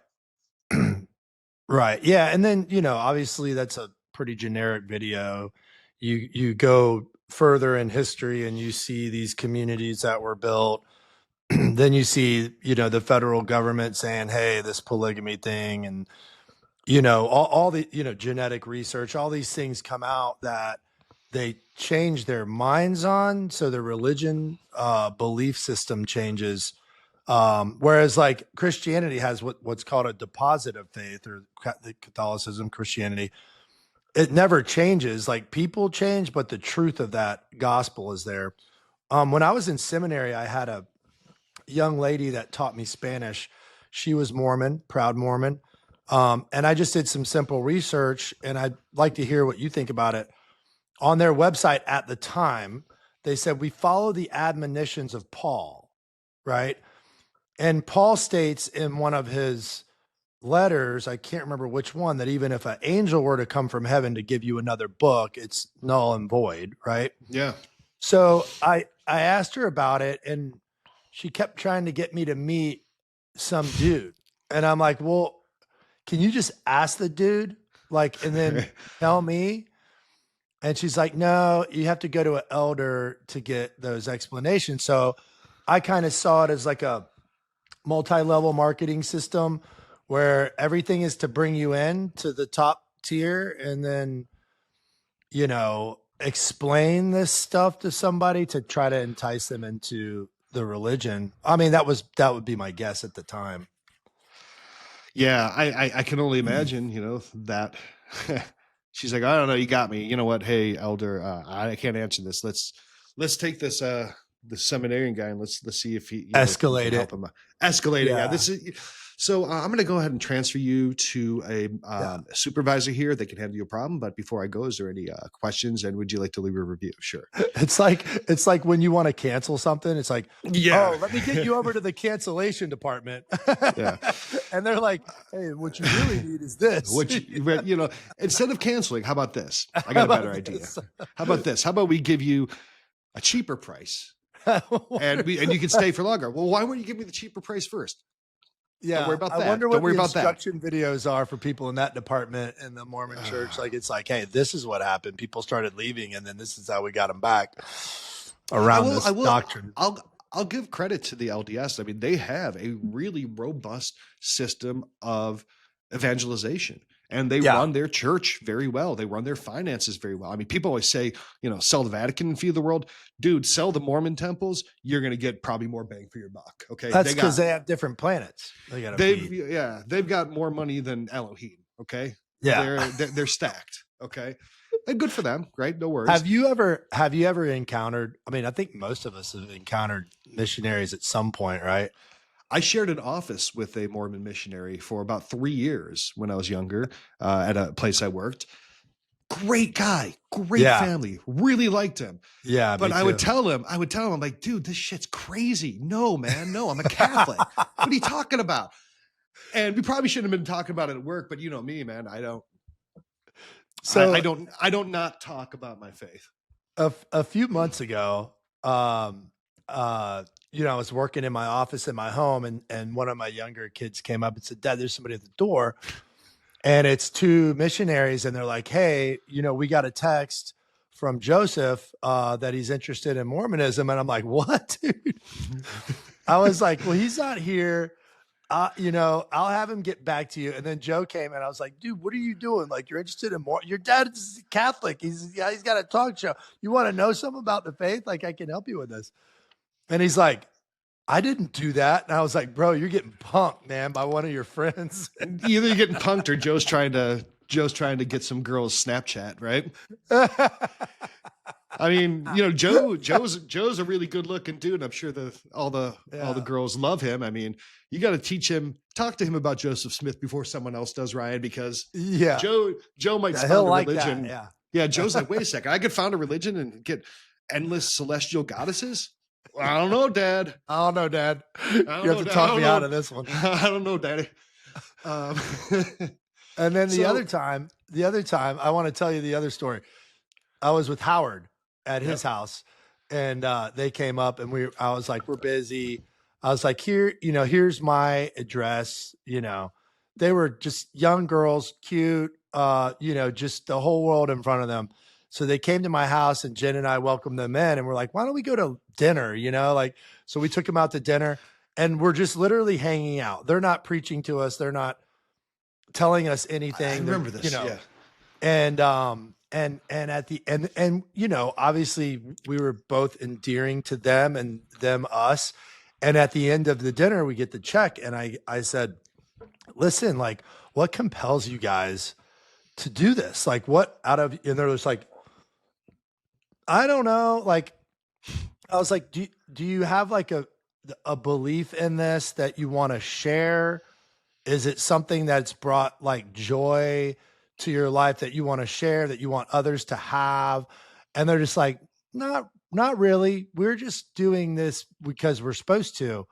Right. Yeah. And then, obviously that's a pretty generic video. You go further in history and you see these communities that were built. Then you see, the federal government saying, hey, this polygamy thing and, all the, genetic research, all these things come out that they change their minds on. So the religion belief system changes. Whereas like Christianity has what's called a deposit of faith, or Catholicism, Christianity, it never changes. Like people change, but the truth of that gospel is there. When I was in seminary, I had a young lady that taught me Spanish. She was Mormon, proud Mormon. And I just did some simple research, and I'd like to hear what you think about it. On their website at the time, they said, we follow the admonitions of Paul, right? And Paul states in one of his letters, I can't remember which one, that even if an angel were to come from heaven to give you another book, it's null and void, right? Yeah. So I asked her about it, and she kept trying to get me to meet some dude. And I'm like, well, can you just ask the dude? Like, and then tell me? And she's like, no, you have to go to an elder to get those explanations. So I kind of saw it as like a multi-level marketing system where everything is to bring you in to the top tier and then, explain this stuff to somebody to try to entice them into the religion. I mean, that would be my guess at the time. Yeah, I can only imagine, that she's like, I don't know, you got me. You know what? Hey, elder, I can't answer this. Let's take this the seminarian guy and let's see if he escalate it. Help him escalate it. Yeah. This is So I'm going to go ahead and transfer you to a supervisor here. They can handle your problem. But before I go, is there any questions? And would you like to leave a review? Sure. It's like when you want to cancel something, it's like, oh, let me get you over to the cancellation department. Yeah. And they're like, hey, what you really need is this. Instead of canceling, how about this? I got a better idea. How about this? How about we give you a cheaper price and you can stay for longer? Well, why wouldn't you give me the cheaper price first? Yeah, don't worry about that. I wonder Don't what worry the about that. instruction videos are for people in that department in the Mormon church. Like, it's like, hey, this is what happened. People started leaving, and then this is how we got them back around this doctrine. I'll give credit to the LDS. I mean, they have a really robust system of evangelization, and they run their church very well. They run their finances very well. I mean, people always say, sell the Vatican and feed the world. Dude, sell the Mormon temples. You're going to get probably more bang for your buck. Okay. That's because they have different planets. They've got more money than Elohim. Okay. Yeah. They're stacked. Okay. And good for them. Right. No worries. Have you ever encountered, I mean, I think most of us have encountered missionaries at some point, right? I shared an office with a Mormon missionary for about 3 years when I was younger at a place I worked. Great guy, great family, really liked him. Yeah. But I would tell him, I'm like, dude, this shit's crazy. No, man, no, I'm a Catholic. What are you talking about? And we probably shouldn't have been talking about it at work, but you know me, man, I don't. So I don't not talk about my faith. A few months ago, I was working in my office in my home, and one of my younger kids came up and said, Dad, there's somebody at the door. And it's two missionaries, and they're like, hey, we got a text from Joseph that he's interested in Mormonism. And I'm like, what, dude? I was like, well, he's not here. I'll have him get back to you. And then Joe came and I was like, dude, what are you doing? Like, you're interested in more. Your dad's Catholic. He's got a talk show. You want to know something about the faith? Like, I can help you with this. And he's like, I didn't do that. And I was like, bro, you're getting punked, man, by one of your friends. Either you're getting punked or Joe's trying to get some girls Snapchat, right? I mean, Joe's a really good looking dude. I'm sure all the girls love him. I mean, you got to talk to him about Joseph Smith before someone else does, Ryan, because Joe might found a religion. That, yeah. Joe's like, wait a second, I could found a religion and get endless celestial goddesses. I don't know, Dad. You have to talk me out of this one. I don't know, Daddy. And then the other time, I want to tell you the other story. I was with Howard at his house, and they came up, and I was like, we're busy. I was like, here's my address. They were just young girls, cute, just the whole world in front of them. So they came to my house, and Jen and I welcomed them in, and we're like, why don't we go to dinner? So we took them out to dinner, and we're just literally hanging out. They're not preaching to us. They're not telling us anything. I remember this. Yeah. And at the end, obviously we were both endearing to them and them us. And at the end of the dinner, we get the check. And I said, listen, like, what compels you guys to do this? Like, and they're just like, I don't know. Like, I was like, do you have like a belief in this that you want to share? Is it something that's brought like joy to your life that you want to share, that you want others to have? And they're just like, not really. We're just doing this because we're supposed to.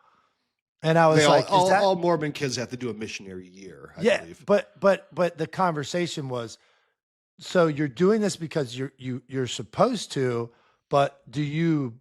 And I was all Mormon kids have to do a missionary year. I believe. But the conversation was, so you're doing this because you're supposed to, but do you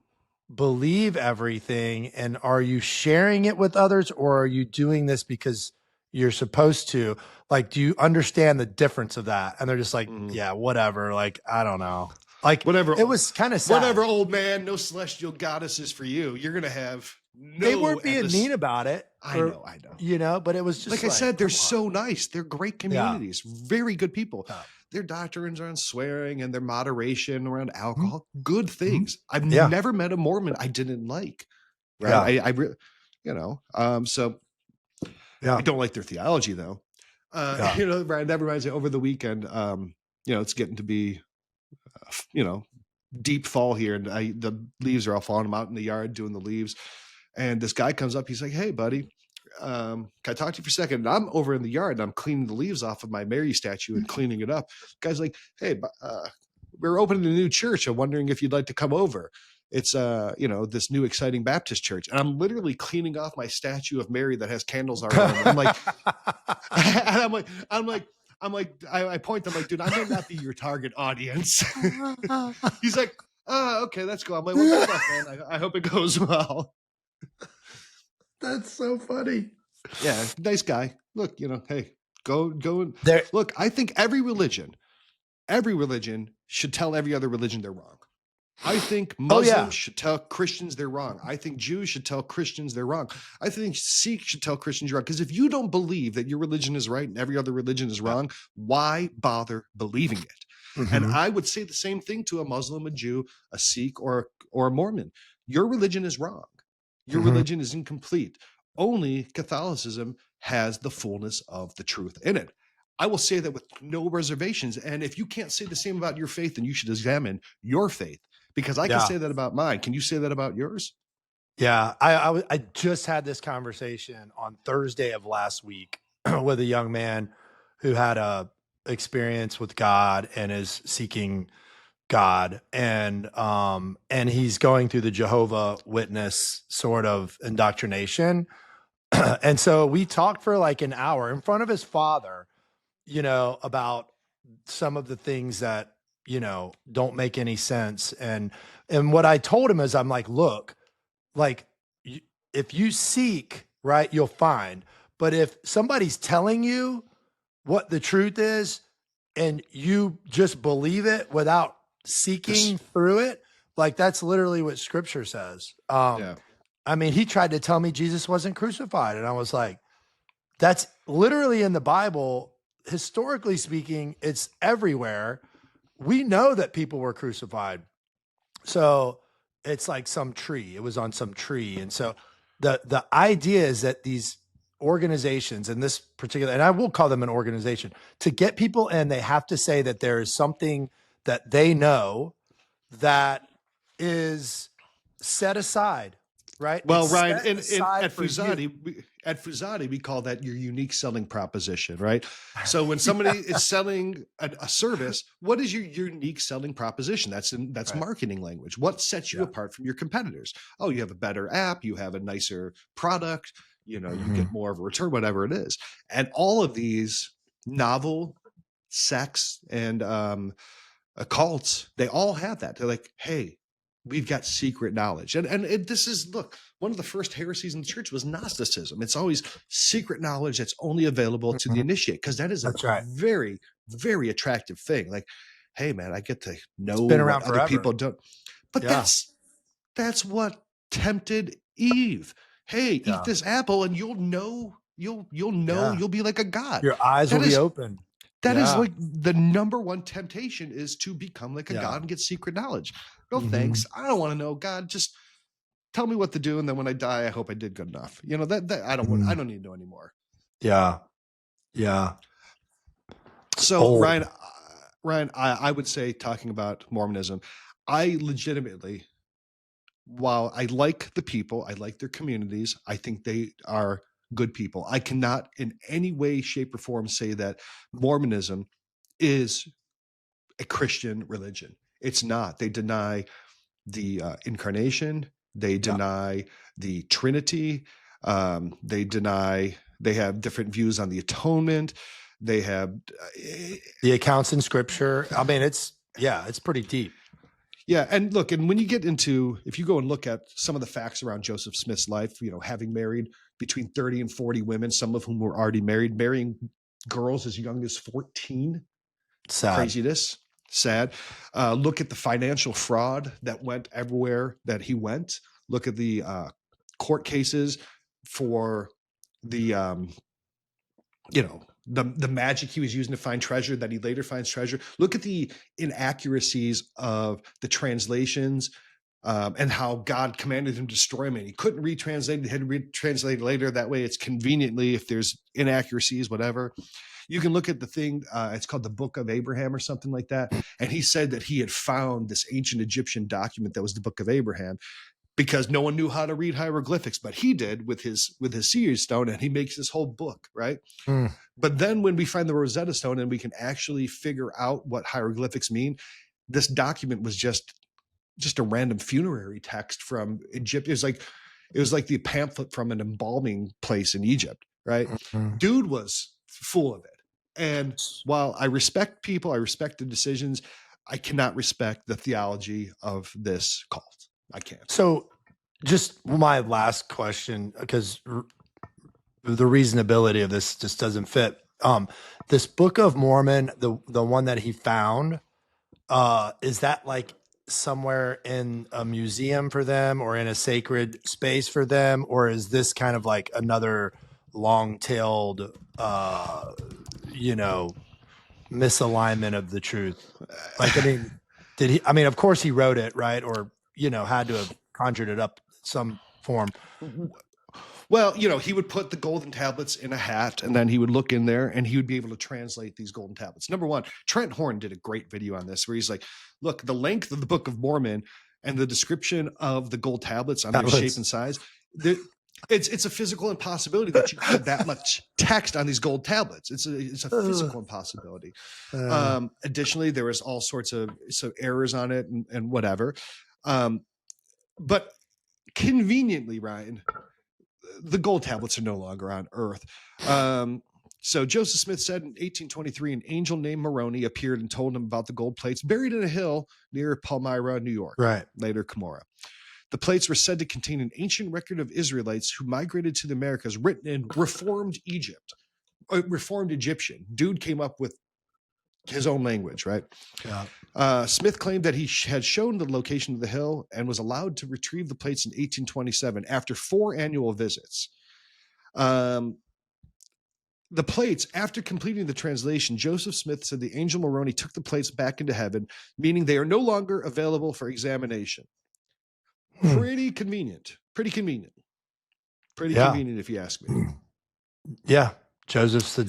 believe everything, and are you sharing it with others, or are you doing this because you're supposed to? Like, do you understand the difference of that? And they're just like, yeah, whatever. Like, I don't know. Like, whatever. It was kind of sad. Whatever, old man. No celestial goddesses for you. You're gonna have no. They weren't being mean about it. I know. But it was just like I said, they're so nice. They're great communities. Very good people. Yeah. Their doctrines around swearing and their moderation around alcohol, good things. I've never met a Mormon I didn't like. Right? Yeah. I really, so I don't like their theology though. Brian, that reminds me, over the weekend, it's getting to be, deep fall here, and the leaves are all falling. I'm out in the yard doing the leaves, and this guy comes up. He's like, "Hey, buddy, can I talk to you for a second? And I'm over in the yard and I'm cleaning the leaves off of my Mary statue and cleaning it up. Guy's like, hey, we're opening a new church. I'm wondering if you'd like to come over. It's this new exciting Baptist church. And I'm literally cleaning off my statue of Mary that has candles all around it. I'm like, I point, I'm like, dude, I might not be your target audience. He's like, okay, that's cool. I'm like, well, good luck, man. I hope it goes well. That's so funny. Yeah, nice guy. Look, hey, go and There, look. I think every religion should tell every other religion they're wrong. I think Muslims should tell Christians they're wrong. I think Jews should tell Christians they're wrong. I think Sikhs should tell Christians you're wrong. Because if you don't believe that your religion is right and every other religion is wrong, why bother believing it? Mm-hmm. And I would say the same thing to a Muslim, a Jew, a Sikh, or a Mormon. Your religion is wrong. Your religion is incomplete. Only Catholicism has the fullness of the truth in it. I will say that with no reservations. And if you can't say the same about your faith, then you should examine your faith. Because I can say that about mine. Can you say that about yours? Yeah, I just had this conversation on Thursday of last week with a young man who had a experience with God and is seeking God, and he's going through the Jehovah Witness sort of indoctrination. And so we talked for like an hour in front of his father, about some of the things that don't make any sense. And what I told him is, I'm like, look, like if you seek, right, you'll find. But if somebody's telling you what the truth is and you just believe it without seeking through it, like that's literally what scripture says. I mean, he tried to tell me Jesus wasn't crucified. And I was like, that's literally in the Bible. Historically speaking, it's everywhere. We know that people were crucified. So it's like some tree. It was on some tree. And so the idea is that these organizations in this particular, and I will call them an organization, to get people in, they have to say that there is something that they know that is set aside, right? Well, It's Ryan, set aside at Fusati, we call that your unique selling proposition, right? So when somebody is selling a service, what is your unique selling proposition? That's right. Marketing language. What sets you apart from your competitors? Oh, you have a better app, you have a nicer product, you get more of a return, whatever it is. And all of these novel sects and cults, they all have that. They're like, hey, we've got secret knowledge. And this is, look, one of the first heresies in the church was Gnosticism. It's always secret knowledge that's only available to the initiate, because that is a very, very attractive thing. Like, hey, man, I get to know what other people don't. But that's what tempted Eve. Hey, eat this apple and you'll know, you'll be like a god. Your eyes will be open. That is like the number one temptation, is to become like a god and get secret knowledge. No, thanks. I don't want to know. God, just tell me what to do, and then when I die, I hope I did good enough. That I don't want. I don't need to know anymore. Yeah. So Ryan, I would say, talking about Mormonism, I legitimately, while I like the people, I like their communities, I think they are good people. I cannot in any way, shape, or form say that Mormonism is a Christian religion. It's not. They deny the incarnation. They deny the Trinity. They have different views on the atonement. They have the accounts in scripture. I mean, it's pretty deep. Yeah. And look, and when you get into, if you go and look at some of the facts around Joseph Smith's life, having married between 30 and 40 women, some of whom were already married, marrying girls as young as 14. Sad. Craziness. Sad. Look at the financial fraud that went everywhere that he went. Look at the court cases for the the magic he was using to find treasure, that he later finds treasure. Look at the inaccuracies of the translations and how God commanded him to destroy him, and he couldn't retranslate it. He had to retranslate it later. That way it's conveniently, if there's inaccuracies, whatever. You can look at the thing, it's called the Book of Abraham or something like that. And he said that he had found this ancient Egyptian document that was the Book of Abraham. because no one knew how to read hieroglyphics, but he did with his seer stone, and he makes this whole book, right? Mm. But then when we find the Rosetta Stone and we can actually figure out what hieroglyphics mean, this document was just a random funerary text from Egypt. It was like the pamphlet from an embalming place in Egypt, right? Mm-hmm. Dude was full of it. And while I respect people, I respect the decisions, I cannot respect the theology of this cult. I can't. So just my last question, because the reasonability of this just doesn't fit. This Book of Mormon, the one that he found, is that like somewhere in a museum for them or in a sacred space for them? Or is this kind of like another long-tailed, misalignment of the truth? Like, I mean, of course he wrote it, right? Or, had to have conjured it up some form. Well, he would put the golden tablets in a hat, and then he would look in there and he would be able to translate these golden tablets. Number one, Trent Horn did a great video on this where he's like, look, the length of the Book of Mormon and the description of the gold tablets on their shape and size, it's a physical impossibility that you put that much text on these gold tablets. It's a physical impossibility. Additionally, there was all sorts of errors on it and whatever. But conveniently, Ryan, the gold tablets are no longer on Earth. So Joseph Smith said in 1823, an angel named Moroni appeared and told him about the gold plates buried in a hill near Palmyra, New York, right? Later Cumorah. The plates were said to contain an ancient record of Israelites who migrated to the Americas, written in Reformed Egyptian. Dude came up with his own language, right? Yeah. Smith claimed that he had shown the location of the hill and was allowed to retrieve the plates in 1827 after 4 annual visits. The plates, after completing the translation, Joseph Smith said the angel Moroni took the plates back into heaven, meaning they are no longer available for examination. Pretty convenient. Pretty convenient if you ask me. Yeah. Joseph's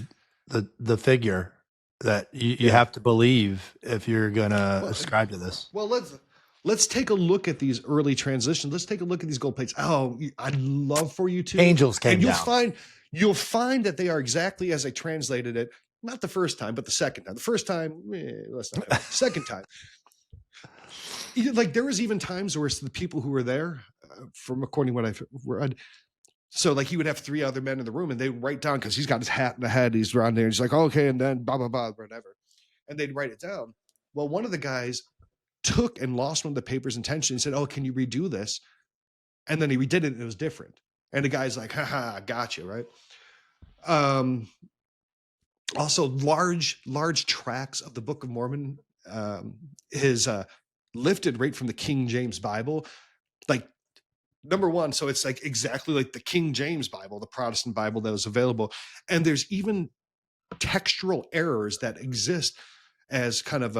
the figure that you have to believe if you're going to ascribe to this. Well, let's take a look at these early transitions. Let's take a look at these gold plates. Oh, I'd love for you to. Angels came down. You'll find that they are exactly as I translated it. Not the first time, but the second time. The first time, let's not. Second time. Like there was even times where the people who were there, from according to what I've read, so like he would have 3 other men in the room and they would write down, because he's got his hat in the head, he's around there, he's like, okay, and then blah, blah, blah, whatever. And they'd write it down. Well, one of the guys took and lost one of the papers intentionally and said, oh, can you redo this? And then he redid it and it was different. And the guy's like, haha, I got you, right? Also, large tracts of the Book of Mormon is lifted right from the King James Bible. Like, number one, so it's like exactly like the King James Bible, the Protestant Bible that was available. And there's even textual errors that exist as kind of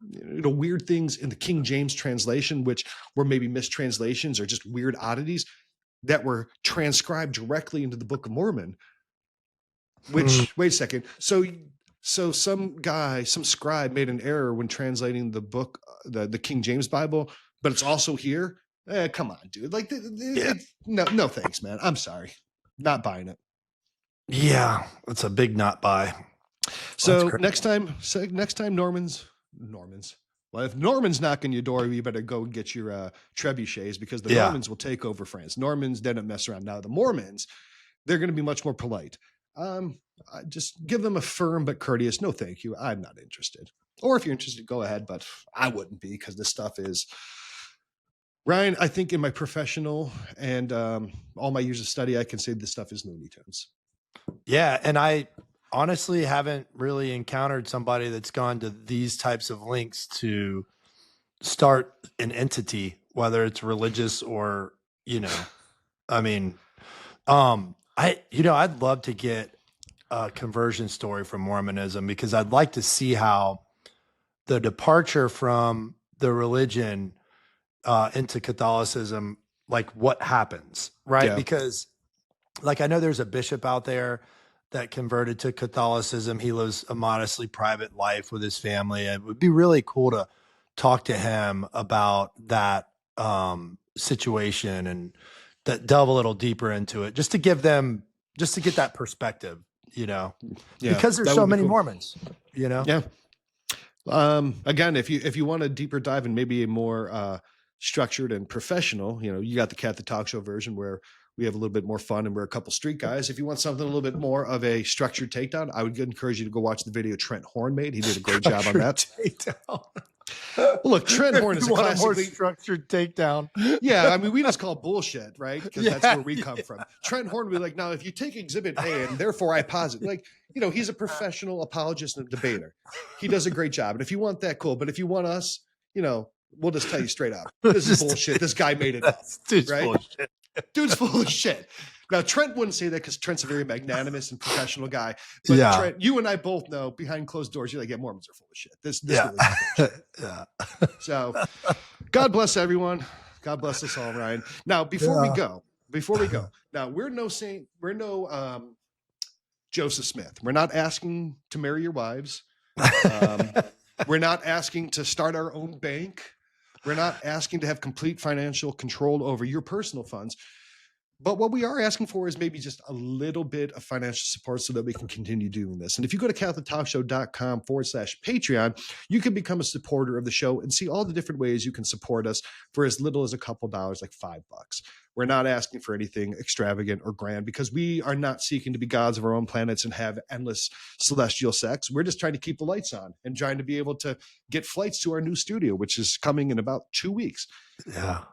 weird things in the King James translation, which were maybe mistranslations or just weird oddities that were transcribed directly into the Book of Mormon. Which, wait a second. So some scribe made an error when translating the book, the King James Bible, but it's also here. Come on, dude. Like, no, thanks, man. I'm sorry, not buying it. Yeah, it's a big not buy. So next time, Normans. Well, if Normans knock on your door, you better go get your trebuchets, because the Normans will take over France. Normans didn't mess around. Now the Mormons, they're going to be much more polite. Just give them a firm but courteous, no thank you, I'm not interested. Or if you're interested, go ahead, but I wouldn't be, because this stuff is, Ryan, I think in my professional and all my years of study, I can say this stuff is Looney Tunes. Yeah, and I honestly haven't really encountered somebody that's gone to these types of links to start an entity, whether it's religious or, I mean, I'd love to get a conversion story from Mormonism, because I'd like to see how the departure from the religion into Catholicism, like what happens, right? Yeah. Because like, I know there's a bishop out there that converted to Catholicism. He lives a modestly private life with his family. It would be really cool to talk to him about that situation and delve a little deper into it, just to get that perspective, Yeah, because there's that so would be many cool. Mormons, Yeah. Again, if you want a deeper dive and maybe a more structured and professional, you got the Catholic Talk Show version where we have a little bit more fun and we're a couple street guys. If you want something a little bit more of a structured takedown, I would encourage you to go watch the video Trent Horn made. He did a great job on that. Well, look, Trent Horn is a more classically structured takedown. Yeah, I mean, we just call bullshit, right? Because that's where we come from. Trent Horn would be like, now, if you take Exhibit A and therefore I posit, like, he's a professional apologist and a debater. He does a great job. And if you want that, cool. But if you want us, we'll just tell you straight up, this is bullshit. This guy made it up, right? Bullshit. Dude's full of shit. Now, Trent wouldn't say that because Trent's a very magnanimous and professional guy. But Trent, you and I both know behind closed doors, you're like, yeah, Mormons are full of shit. This really is bullshit. So God bless everyone. God bless us all, Ryan. Now, before we go, now we're no saint, we're no Joseph Smith. We're not asking to marry your wives. We're not asking to start our own bank. We're not asking to have complete financial control over your personal funds. But what we are asking for is maybe just a little bit of financial support so that we can continue doing this. And if you go to CatholicTalkShow.com/Patreon, you can become a supporter of the show and see all the different ways you can support us for as little as a couple dollars, like $5. We're not asking for anything extravagant or grand because we are not seeking to be gods of our own planets and have endless celestial sex. We're just trying to keep the lights on and trying to be able to get flights to our new studio, which is coming in about 2 weeks. Yeah.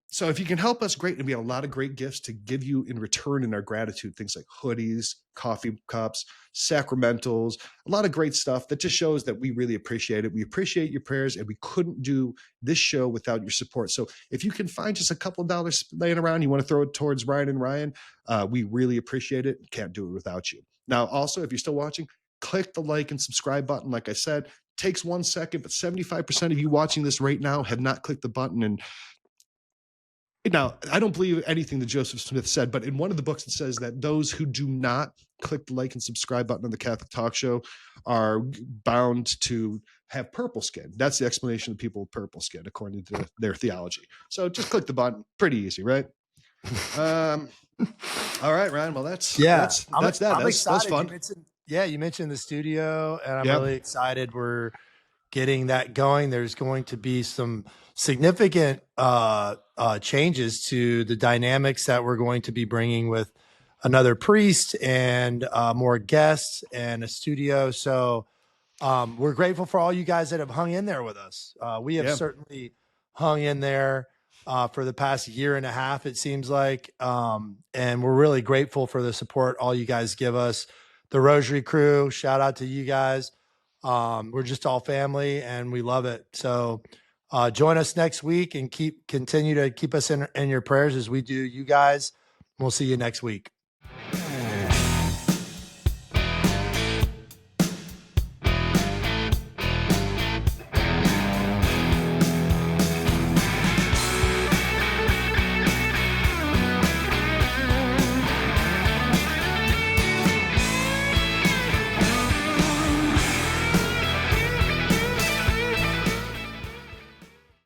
So if you can help us, great. And we have a lot of great gifts to give you in return in our gratitude. Things like hoodies, coffee cups, sacramentals, a lot of great stuff that just shows that we really appreciate it. We appreciate your prayers, and we couldn't do this show without your support. So if you can find just a couple of dollars laying around, you want to throw it towards Ryan and Ryan, we really appreciate it. Can't do it without you. Now, also, if you're still watching, click the like and subscribe button. Like I said, takes 1 second, but 75% of you watching this right now have not clicked the button. And now, I don't believe anything that Joseph Smith said, but in one of the books it says that those who do not click the like and subscribe button on the Catholic Talk Show are bound to have purple skin. That's the explanation of people with purple skin, according to their theology. So just click the button. Pretty easy, right? All right, Ryan. Well, that's that. I'm excited. That's fun. You mentioned the studio, and I'm really excited. We're getting that going. There's going to be some significant changes to the dynamics that we're going to be bringing with another priest and more guests and a studio. So we're grateful for all you guys that have hung in there with us. We have certainly hung in there for the past year and a half, it seems like. And we're really grateful for the support all you guys give us. The Rosary crew, shout out to you guys. We're just all family and we love it. So join us next week and continue to keep us in your prayers as we do you guys. We'll see you next week.